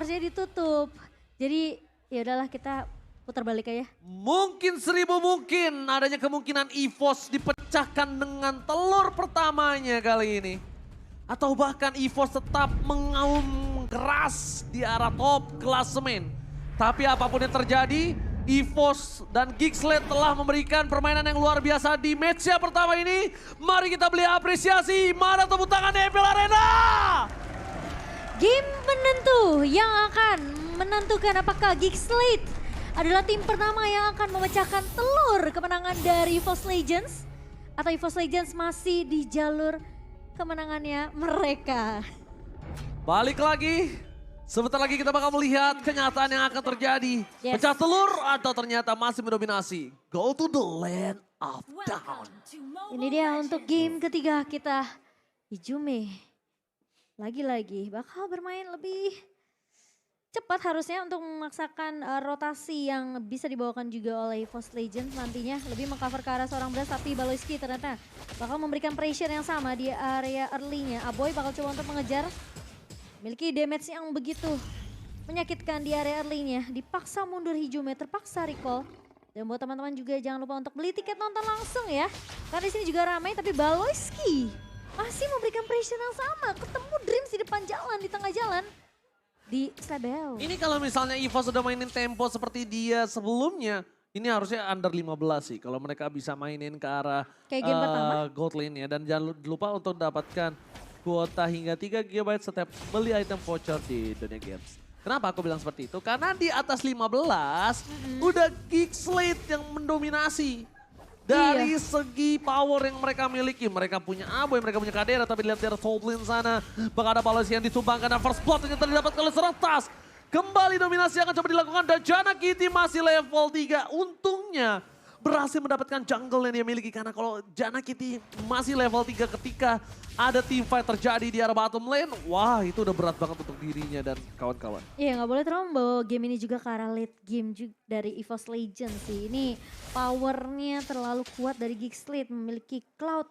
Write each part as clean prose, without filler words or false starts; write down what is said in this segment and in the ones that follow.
harusnya ditutup. Jadi ya udahlah kita putar balik aja. Mungkin 1000 mungkin adanya kemungkinan EVOS dipecahkan dengan telur pertamanya kali ini. Atau bahkan EVOS tetap mengaum keras di arah top klasemen. Tapi apapun yang terjadi, EVOS dan Geekslate telah memberikan permainan yang luar biasa di match yang pertama ini. Mari kita beli apresiasi, mana tepuk tangan EPL Arena! Game penentu yang akan menentukan apakah Geekslate adalah tim pertama yang akan memecahkan telur kemenangan dari EVOS Legends. Atau EVOS Legends masih di jalur kemenangannya mereka. Balik lagi, sebentar lagi kita bakal melihat kenyataan yang akan terjadi. Yes. Pecah telur atau ternyata masih mendominasi. Go to the land of down. Ini dia untuk game ketiga kita. Ijume lagi-lagi bakal bermain lebih cepat harusnya untuk memaksakan rotasi yang bisa dibawakan juga oleh EVOS Legends nantinya. Lebih mengcover ke arah seorang Brass, tapi Baloyski ternyata bakal memberikan pressure yang sama di area early-nya. Aboy bakal coba untuk mengejar. Memiliki damage yang begitu menyakitkan di area early-nya. Dipaksa mundur Ijume, terpaksa recall. Dan buat teman-teman juga jangan lupa untuk beli tiket nonton langsung ya. Karena di sini juga ramai, tapi Baloyski masih memberikan pressure yang sama. Ketemu Dreams di depan jalan, di tengah jalan. Di Slabel. Ini kalau misalnya EVOS sudah mainin tempo seperti dia sebelumnya, ini harusnya under 15 sih. Kalau mereka bisa mainin ke arah Kayak game pertama. gold lane ya. Dan jangan lupa untuk dapatkan kuota hingga 3 GB setiap beli item voucher di Dunia Games. Kenapa aku bilang seperti itu? Karena di atas 15 udah Geekslate yang mendominasi. Dari segi power yang mereka miliki, mereka punya Aboy, mereka punya Kadera, tapi lihat dari top lane sana, bakal ada Baloyski yang ditumbangkan dan first blood ternyata didapatkan oleh seorang Tas. Kembali dominasi akan coba dilakukan dan Janna Kitty masih level 3. Untungnya berhasil mendapatkan jungle yang dia miliki, karena kalau Janna Kitty masih level 3 ketika ada team fight terjadi di arah bottom lane, wah itu udah berat banget untuk dirinya dan kawan-kawan. Iya nggak boleh terlalu membawa game ini juga ke arah late game juga dari EVOS Legends sih. Ini powernya terlalu kuat dari Geekslate, memiliki Cloud.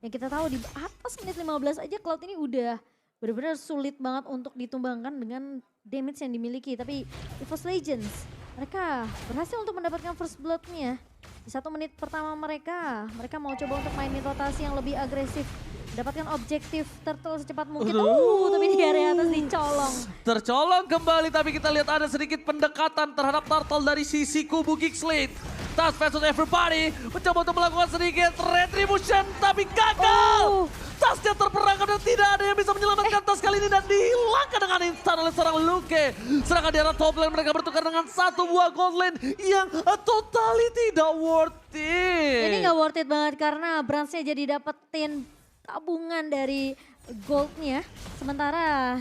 Yang kita tahu di atas menit 15 aja Cloud ini udah benar-benar sulit banget untuk ditumbangkan dengan damage yang dimiliki. Tapi EVOS Legends mereka berhasil untuk mendapatkan first blood-nya. Di 1 menit pertama mereka mau coba untuk mainin rotasi yang lebih agresif. Dapatkan objektif turtle secepat mungkin. Tapi di area atas dicolong. Tercolong kembali, tapi kita lihat ada sedikit pendekatan terhadap turtle dari sisi kubu Geekslate. Tas versus everybody mencoba untuk melakukan sedikit retribution, tapi gagal. Tasnya terperangkap dan tidak ada yang bisa menyelamatkan Tas kali ini dan dihilangkan dengan instan oleh seorang Luke. Sedangkan di arah top lane mereka bertukar dengan 1 buah gold lane yang totally tidak worth it. Ini gak worth it banget karena Bransnya jadi dapetin tabungan dari goldnya. Sementara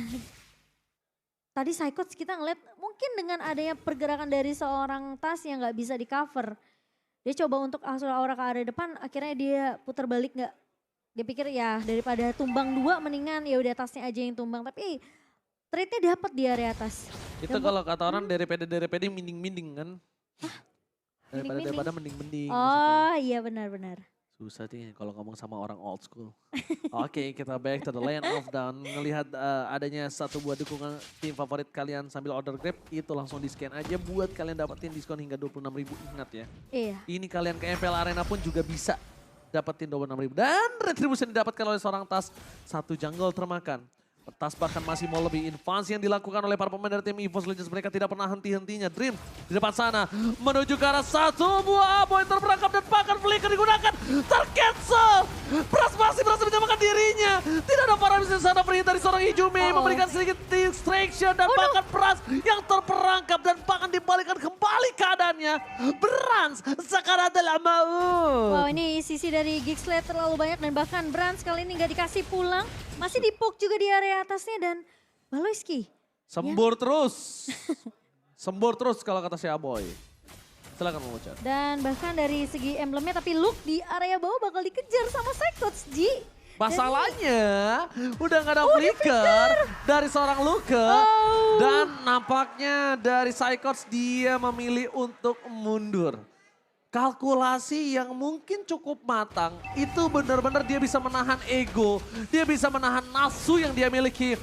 tadi Psychots kita ngeliat mungkin dengan adanya pergerakan dari seorang Tas yang gak bisa di cover. Dia coba untuk aura ke area depan, akhirnya dia putar balik gak. Dia pikir ya daripada tumbang 2 mendingan ya udah Tasnya aja yang tumbang. Tapi trade-nya dapat di area atas. Itu kalau kata orang daripada mending-mending kan. Daripada mending-mending. Oh iya benar-benar. Susah nih kalau ngomong sama orang old school. Oke, kita back to the land of down. Ngelihat adanya 1 buah dukungan tim favorit kalian sambil order Grab, itu langsung di-scan aja buat kalian dapetin diskon hingga 26.000. Ingat ya. Iya. Ini kalian ke MPL Arena pun juga bisa dapetin 26.000. Dan retribution didapatkan oleh seorang Tas. 1 jungle termakan. Tas bahkan masih mau lebih advance yang dilakukan oleh para pemain dari tim EVOS Legends. Mereka tidak pernah henti-hentinya. Dream di depan sana menuju ke arah 1 buah Aboy terperangkap dan bahkan flicker digunakan. Tercancel. Pras masih berhasil menyamakan dirinya. Tidak ada para di sana, pergi dari seorang Ijume memberikan sedikit distraction dan bahkan Pras yang terperangkap dan bahkan dibalikan kembali keadaannya. Brans sekarang adalah mau. Wow, ini sisi dari Geekslate terlalu banyak dan bahkan Brans kali ini gak dikasih pulang. Masih dipuk juga di area atasnya dan Baloyski. Sembur terus. Sembur terus kalau kata si Aboy. Silakan mengucap. Dan bahkan dari segi emblemnya, tapi Luke di area bawah bakal dikejar sama Psychots, Ji. Masalahnya udah gak ada flicker dari seorang Luke. Dan nampaknya dari Psychots dia memilih untuk mundur. kalkulasi yang mungkin cukup matang. Itu benar-benar dia bisa menahan ego. Dia bisa menahan nafsu yang dia miliki.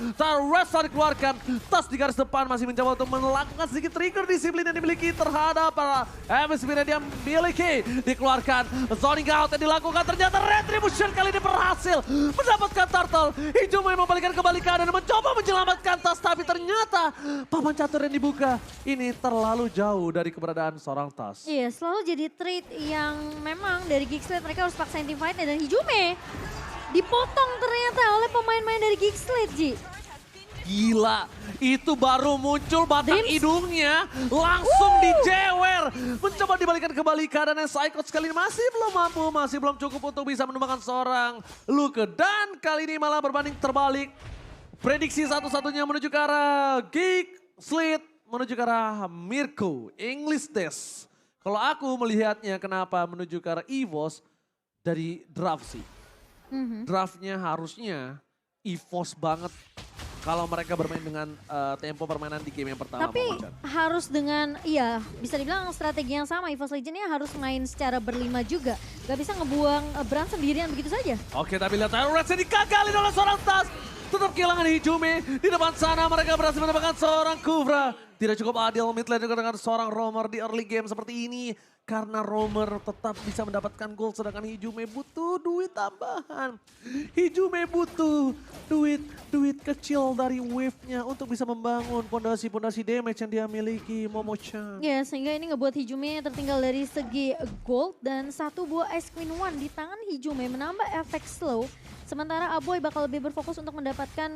Rest dikeluarkan. Tas di garis depan masih mencoba untuk melakukan sedikit trigger disiplin yang dimiliki terhadap para MSP yang dia miliki. Dikeluarkan. Zoning out yang dilakukan. Ternyata Retribution kali ini berhasil mendapatkan turtle. Hijau membalikan kembali keadaan dan mencoba menyelamatkan tas. Tapi ternyata papan catur yang dibuka ini terlalu jauh dari keberadaan seorang tas. Iya, selalu jadi trade yang memang dari Geekslate mereka harus paksain team fight-nya. Dan Hijume dipotong ternyata oleh pemain-pemain dari Geekslate, Ji. Gila, itu baru muncul batang Dreams. hidungnya, langsung dijewer. Mencoba dibalikan kembali keadaan yang Psycho sekali ini masih belum mampu, masih belum cukup untuk bisa menumbangkan seorang Luke. Dan kali ini malah berbanding terbalik. Prediksi satu-satunya menuju ke arah Geekslate, menuju ke arah Mirko, English Test. Kalau aku melihatnya kenapa menuju ke arah EVOS dari draft sih. Draftnya harusnya EVOS banget kalau mereka bermain dengan tempo permainan di game yang pertama. Tapi harus dengan, iya bisa dibilang strategi yang sama. EVOS Legends harus main secara berlima juga. Gak bisa ngebuang Brand sendirian begitu saja. Oke, tapi lihat Reds dikagali oleh seorang tas. Tetap kehilangan Hijume. Di depan sana mereka berhasil mendapatkan seorang Kuvra. Tidak cukup adil mid lane juga dengan seorang Roamer di early game seperti ini. Karena Roamer tetap bisa mendapatkan gold sedangkan Hijume butuh duit tambahan. Hijume butuh duit kecil dari wave-nya untuk bisa membangun pondasi-pondasi damage yang dia miliki, Momo-chan. Ya, sehingga ini ngebuat Hijume tertinggal dari segi gold dan satu buah Ice Queen One di tangan Hijume menambah efek slow. Sementara Aboy bakal lebih berfokus untuk mendapatkan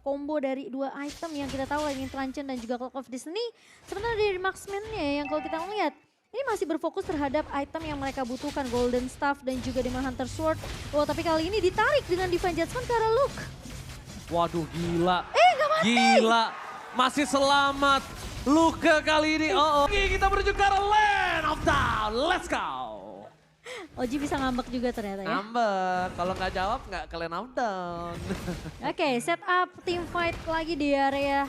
combo dari dua item yang kita tahu lagi Truncheon dan juga Clock of Destiny. Sementara dari marksman-nya yang kalau kita lihat ini masih berfokus terhadap item yang mereka butuhkan, Golden Staff dan juga Demon Hunter Sword. Oh, tapi kali ini ditarik dengan Divine Judgment ke arah Luke. Waduh, gila. Gak mati. Gila, masih selamat. Luke kali ini. Kita menuju ke arah Land of Down. Let's go. Oji bisa ngambek juga ternyata ya. Ngambek, kalau nggak jawab nggak ke Land of Down. Oke, setup team fight lagi di area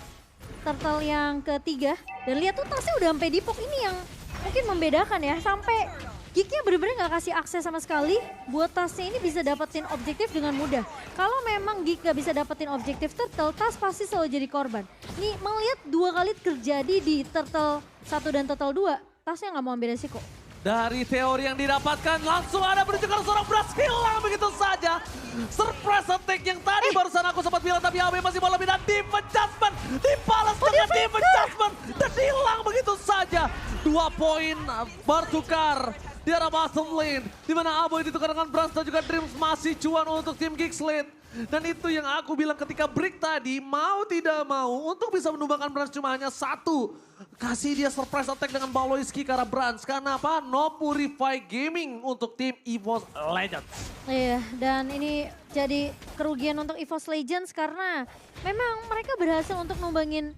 turtle yang ketiga. Dan lihat tuh tasnya udah sampai dipok ini yang mungkin membedakan ya. Sampai Geeknya bener-bener gak kasih akses sama sekali buat tasnya ini bisa dapetin objektif dengan mudah. Kalau memang Geek gak bisa dapetin objektif turtle, tas pasti selalu jadi korban. Nih melihat dua kali terjadi di turtle 1 dan turtle 2, tasnya gak mau ambil resiko. Dari teori yang didapatkan langsung ada penunjukan seorang Brass hilang begitu saja. Surprise attack yang tadi barusan aku sempat bilang tapi AB masih mau lebih dan Deep Adjustment dibalas dengan Deep Adjustment dan hilang begitu saja. 2 poin bertukar di arah bottom lane di mana Aboy ditukar dengan Brass dan juga Dreams masih cuan untuk tim Geekslate. Dan itu yang aku bilang ketika break tadi, mau tidak mau untuk bisa menumbangkan Brans cuma hanya satu. Kasih dia surprise attack dengan Baloyski ke arah Brans. Karena apa? No Purify Gaming untuk tim EVOS Legends. Iya, dan ini jadi kerugian untuk EVOS Legends karena memang mereka berhasil untuk numbangin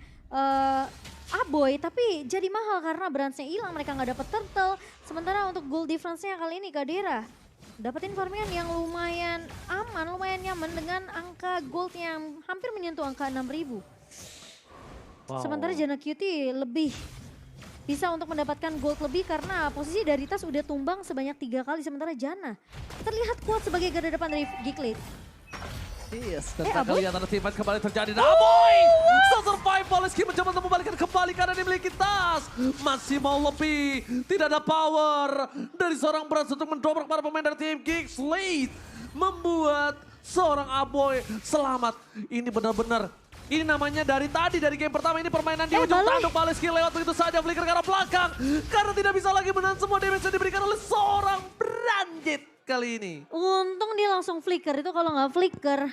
Aboy, tapi jadi mahal karena Bransnya hilang, mereka nggak dapet turtle. Sementara untuk gold difference-nya kali ini Kadera dapetin farmingan yang lumayan aman, lumayan nyaman dengan angka gold yang hampir menyentuh angka 6.000. Wow. Sementara Jana Cutie lebih bisa untuk mendapatkan gold lebih karena posisi dari tas udah tumbang sebanyak 3 kali. Sementara Jana terlihat kuat sebagai garda depan dari Geekslate. Yes, dan kelihatan teamfight kembali terjadi. Aboy! Survive, Baloyski mencoba untuk membalikan kembali karena dimiliki tas. Masih mau lebih, tidak ada power dari seorang Brans untuk mendobrak para pemain dari tim Geekslate. Membuat seorang Aboy selamat. Ini benar-benar, ini namanya dari tadi, dari game pertama ini permainan di ujung tanduk. Baloyski lewat begitu saja, flicker ke arah belakang. Karena tidak bisa lagi menahan semua damage yang diberikan oleh seorang Brandit kali ini. Untung dia langsung flicker, itu kalau nggak flicker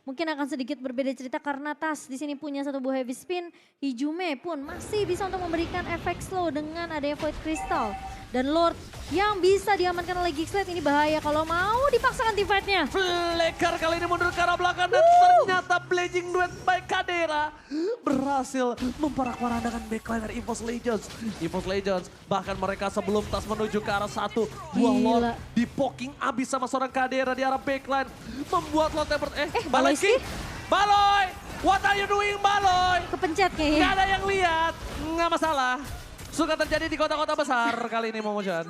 mungkin akan sedikit berbeda cerita karena tas di sini punya satu buah heavy spin. Hijume pun masih bisa untuk memberikan efek slow dengan adanya Void Crystal. Dan Lord yang bisa diamankan oleh Geekslate ini bahaya kalau mau dipaksakan team fight-nya. Flicker kali ini mundur ke arah belakang dan ternyata Blazing Duet by Kadera berhasil memporak-porandakan backline dari EVOS Legends. EVOS Legends bahkan mereka sebelum tas menuju ke arah satu buah Lord di poking abis sama seorang Kadera di arah backline. Membuat Lord Baloyski? Baloy! What are you doing Baloy? Kepencet kayaknya. Gak ada yang lihat, nggak masalah. suka terjadi di kota-kota besar kali ini Momocan.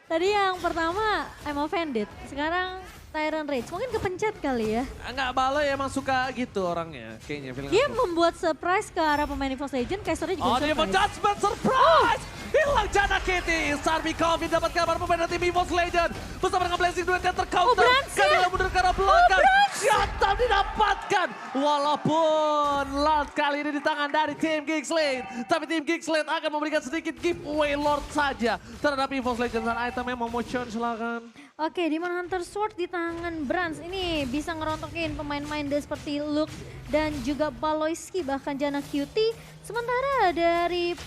Tadi yang pertama I'm offended, sekarang Tyrant Rage. Mungkin kepencet kali ya. Enggak, Baloi emang suka gitu orangnya kayaknya. Dia membuat surprise ke arah pemain EVOS Legend, casternya juga dia surprise. judgment surprise! Hilang Jana Kitty, Sarmi Coffee dapat kabar pemain dari tim EVOS Legend. Bersama dengan Blazing Duet yang tercounter. Kadila mundur ke arah belakang. Shutdown didapatkan. Walaupun Lord kali ini di tangan dari tim Geekslate. Tapi tim Geekslate akan memberikan sedikit giveaway Lord saja. Terhadap EVOS Legend dan itemnya Momocan silakan. Oke, Demon Hunter Sword di tangan Brans ini bisa ngerontokin pemain-pemain seperti Luke dan juga Baloyski bahkan Jana Cutie. Sementara dari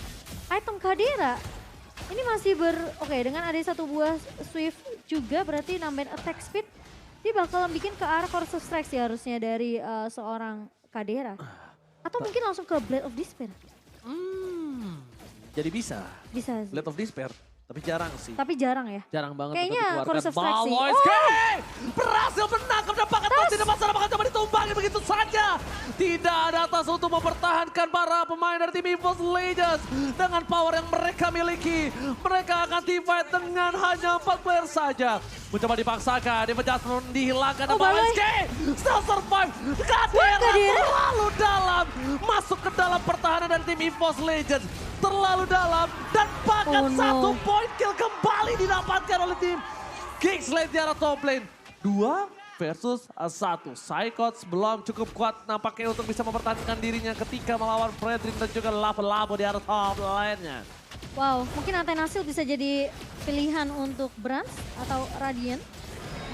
item Kadera ini masih oke, dengan ada satu buah Swift juga berarti nambahin attack speed. Dia bakalan bikin ke arah Corrosive Strike sih harusnya dari seorang Kadera. Atau mungkin langsung ke Blade of Despair. Jadi bisa. Bisa sih. Blade of Despair. Tapi jarang sih. Tapi jarang ya. Jarang banget Kayaknya untuk dikeluarkan. Corrosive Strike sih. Baloyski berhasil menangkap dan paket tas tidak masalah bakal coba ditumpangi begitu saja. Tidak ada atas untuk mempertahankan para pemain dari tim EVOS Legends. Dengan power yang mereka miliki. Mereka akan divide dengan hanya 4 player saja. Mencoba dipaksakan, Adjustment dihilangkan. Baloyski still survive. Kadera terlalu dalam. Masuk ke dalam pertahanan dari tim EVOS Legends. Terlalu dalam dan bahkan 1 point kill kembali didapatkan oleh tim Geekslate di arah top lane. 2 versus 1. Psychots belum cukup kuat nampaknya untuk bisa mempertahankan dirinya ketika melawan Fredrin dan juga Labo-Labo di arah top lane-nya. Wow, mungkin Atenasil bisa jadi pilihan untuk Brans atau Radiant.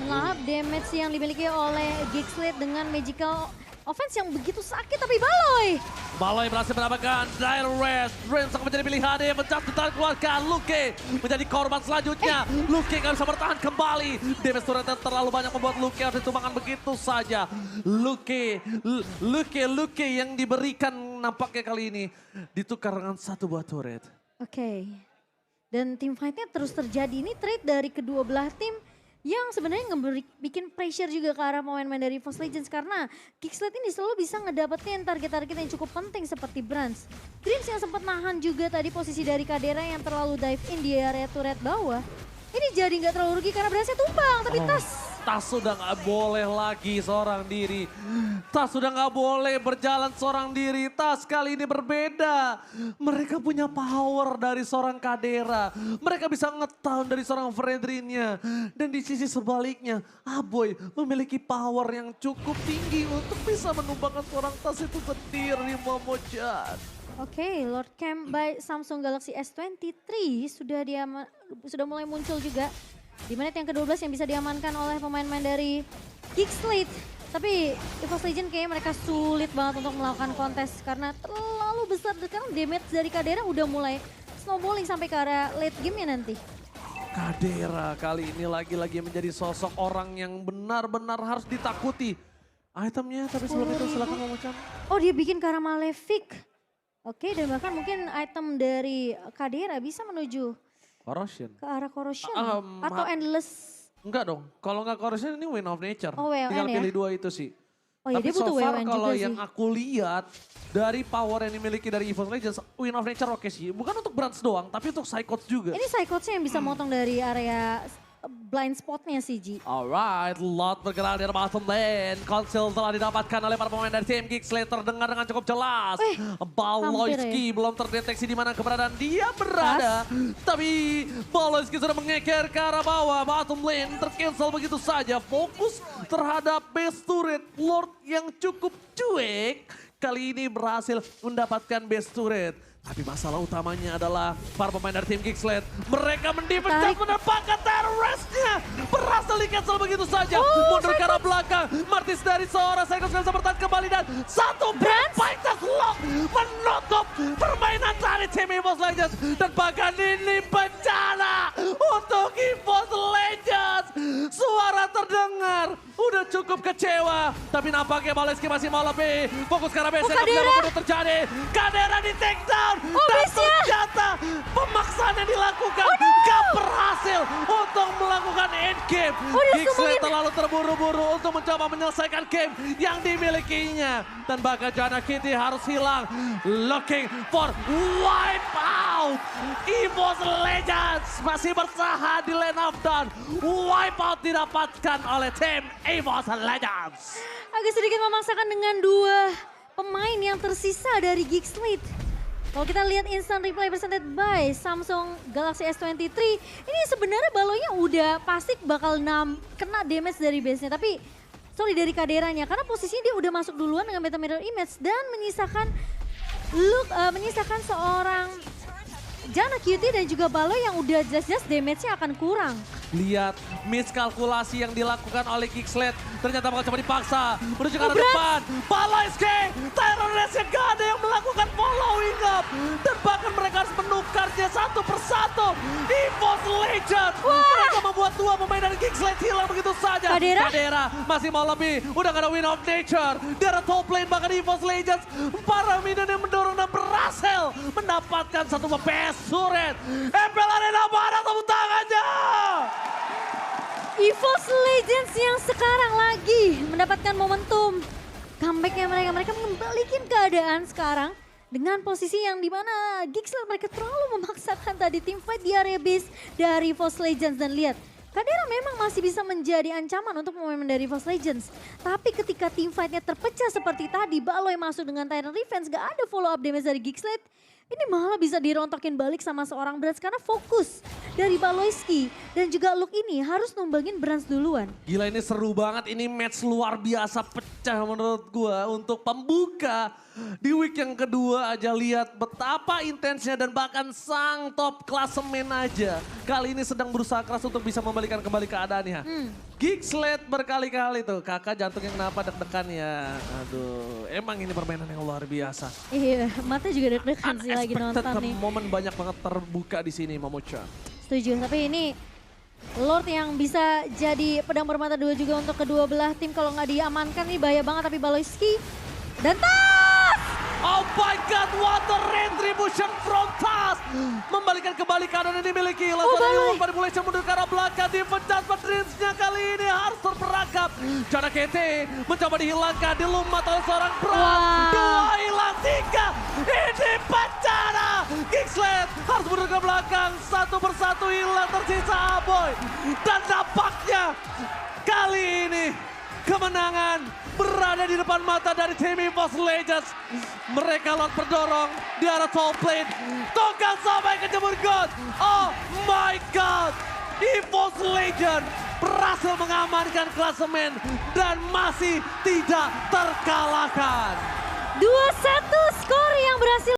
Melahap damage yang dimiliki oleh Geekslate dengan magical offense yang begitu sakit, tapi Baloi berhasil mendapatkan direct. Rams akan menjadi pilihan yang mencatat keluarkan Luke menjadi korban selanjutnya. Luke nggak bisa bertahan kembali. Damage turret yang terlalu banyak membuat Luke harus ditumbangkan begitu saja. Luke yang diberikan nampaknya kali ini ditukar dengan 1 buah turret. Oke. Dan tim fight-nya terus terjadi. Ini trade dari kedua belah tim yang sebenarnya bikin pressure juga ke arah pemain-pemain dari EVOS Legends karena Geekslate ini selalu bisa ngedapetin target-target yang cukup penting seperti Brans. Dreams yang sempat nahan juga tadi posisi dari Kadera yang terlalu dive in di area turret bawah. Ini jadi nggak terlalu rugi karena Bransnya tumbang, tapi Tas sudah nggak boleh lagi seorang diri. Tas sudah nggak boleh berjalan seorang diri. Tas kali ini berbeda. Mereka punya power dari seorang Kadera. Mereka bisa nge-taun dari seorang Fredrinnya. Dan di sisi sebaliknya, Aboy memiliki power yang cukup tinggi untuk bisa menumbangkan seorang Tas itu sendiri, Momocan. Oke, Lord Camp by Samsung Galaxy S23 sudah mulai muncul juga. Di menit yang ke-12 yang bisa diamankan oleh pemain-pemain dari Geekslate. Tapi EVOS Legends kayaknya mereka sulit banget untuk melakukan kontes karena terlalu besar. Sekarang damage dari Kadera udah mulai snowballing sampai ke arah late game-nya nanti. Kadera kali ini lagi-lagi menjadi sosok orang yang benar-benar harus ditakuti. Itemnya, tapi sebelum itu silakan Momocan. Oh, dia bikin ke arah Malefic. Oke, dan bahkan mungkin item dari Kadera bisa menuju Corrosion. ke arah Corrosion atau Endless. Enggak dong, kalau nggak Corrosion ini Wind of Nature. Oh, WON tinggal ya? pilih 2 itu sih. Oh iya, Tapi dia butuh so far WON kalau juga yang sih. aku lihat dari power yang dimiliki dari EVOS Legends, Wind of Nature oke sih. Bukan untuk Brans doang, tapi untuk Psychots juga. Ini Psychots yang bisa motong dari area blind spotnya sih, Ji. Alright, Lot bergerak di bottom lane. Konsil telah didapatkan oleh para pemain dari tim Geekslate terdengar dengan cukup jelas. Baloyski belum terdeteksi di mana keberadaan dia berada. Tapi Baloyski sudah mengeker ke arah bawah. Bottom lane tercancel begitu saja. Fokus terhadap base turret Lord yang cukup cuek. Kali ini berhasil mendapatkan base turret. Tapi masalah utamanya adalah para pemain dari tim Geekslate. Mereka mendefend dan mendapatkan terroristnya. Berhasil di-cancel begitu saja. Mundur ke arah belakang. Martis dari seorang Psychots bisa bertahan kembali dan 1 brand fighters lock menutup permainan dari tim EVOS Legends. Dan bahkan ini bencana untuk EVOS Legends. Suara terdengar. Udah cukup kecewa. Tapi nampaknya Baloyski masih mau lebih. Fokus ke arah base. Yang terjadi. Kadera di take down. Dan ternyata pemaksaan yang dilakukan gak berhasil untuk melakukan end game. Geekslate terlalu terburu-buru untuk mencoba menyelesaikan game yang dimilikinya. Dan bahkan Jana Kitty harus hilang. Looking for wipe out. out. EVOS Legends masih bertahan di lane of down. Wipeout didapatkan oleh tim EVOS Legends. Agak sedikit memaksakan dengan dua pemain yang tersisa dari Geekslate. Kalau kita lihat instant replay presented by Samsung Galaxy S23, ini sebenarnya balonya udah pasti bakal kena damage dari base-nya. Tapi, sorry dari kaderanya, karena posisinya dia udah masuk duluan dengan meta mirror image dan menyisakan seorang Janna QT dan juga Balo yang udah jelas-jelas damage-nya akan kurang. Lihat miskalkulasi yang dilakukan oleh Geekslate. Ternyata bakal coba dipaksa menuju ke arah depan. Balaiske, Tyrannus-nya gak ada yang melakukan following up. Dan bahkan mereka harus menukarnya satu persatu. EVOS Legends. Mereka membuat dua pemain dari Geekslate hilang begitu saja. Kadera masih mau lebih. Udah gak ada win of nature. Di arah top lane bahkan EVOS Legends. Para minion yang mendorong dan berhasil mendapatkan satu PS Suret. MPL Arena mana tepuk tangannya? EVOS Legends yang sekarang lagi mendapatkan momentum comebacknya mereka mengembalikan keadaan sekarang dengan posisi yang dimana Geekslate mereka terlalu memaksakan tadi tim fight di area base dari EVOS Legends. Dan lihat Kadera memang masih bisa menjadi ancaman untuk pemain dari EVOS Legends. Tapi ketika tim fightnya terpecah seperti tadi, Baloy masuk dengan Tyrant Revenge, gak ada follow up damage dari Geekslate. Ini malah bisa dirontokin balik sama seorang Brands karena fokus dari Baloyski dan juga Luke ini harus numbangin Brands duluan. Gila ini seru banget, ini match luar biasa pecah menurut gua untuk pembuka. Di week yang kedua aja lihat betapa intensnya dan bahkan sang top klasemen aja. Kali ini sedang berusaha keras untuk bisa membalikan kembali keadaannya. Geekslate berkali-kali tuh, kakak jantungnya kenapa deg-degan ya. Aduh, emang ini permainan yang luar biasa. Iya, mata juga deg-degan sih lagi nonton nih. Momen banyak banget terbuka di sini, Momocha. Setuju, tapi ini Lord yang bisa jadi pedang bermata dua juga untuk kedua belah tim. Kalau nggak diamankan nih bahaya banget, tapi Baloyski dan Oh my God, what a retribution from Tas. Membalikan kembali keadaan yang dimiliki. Langsung mulai mundur ke arah belakang. Dipecat Dreams-nya kali ini harus terperangkap. Janna KT mencoba dihilangkan. Dilumat oleh seorang Bram. Dua hilang, tiga. Ini bencana. Geekslate harus mundur ke belakang. Satu persatu hilang, tersisa Aboy. Dan nampaknya kali ini kemenangan berada di depan mata dari tim EVOS Legends. Mereka lot berdorong di arah top lane. Tongkat sampai ke jemur God. Oh my God. EVOS Legends berhasil mengamankan klasemen dan masih tidak terkalahkan. 2-1 skor yang berhasil